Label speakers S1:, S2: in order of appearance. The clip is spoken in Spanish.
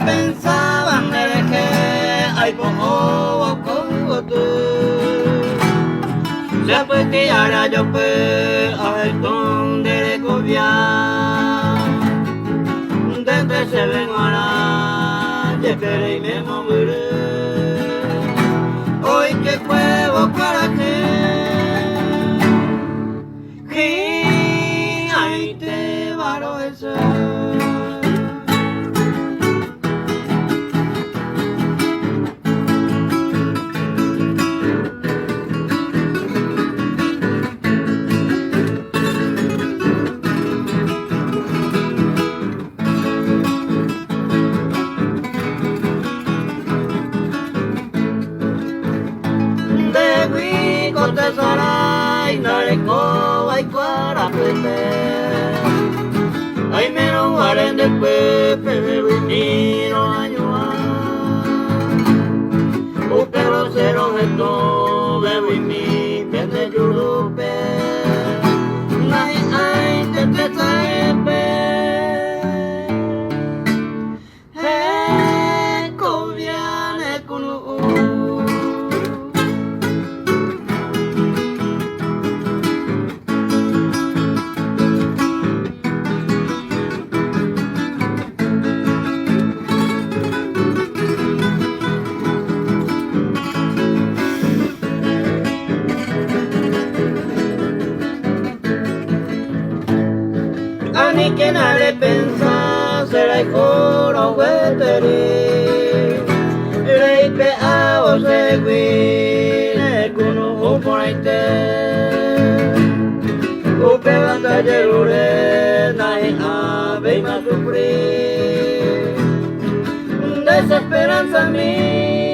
S1: pensaban de que hay poco siapa que hará yo al donde le cobia desde se ven ahora ya que me moriré hoy que juego para que ahí te varo ese te sarai nare ko ai kwara pete ai mero haren de pepe ni no añoa o pero cero esto bebo y mi pende yurupe nai ai te saepe ko viene kunu Ani que nadie pensa será el coro hueteri Rey pe a o seguire con un ponente O pe banda yerure nahi ave ma sufrir Desesperanza mía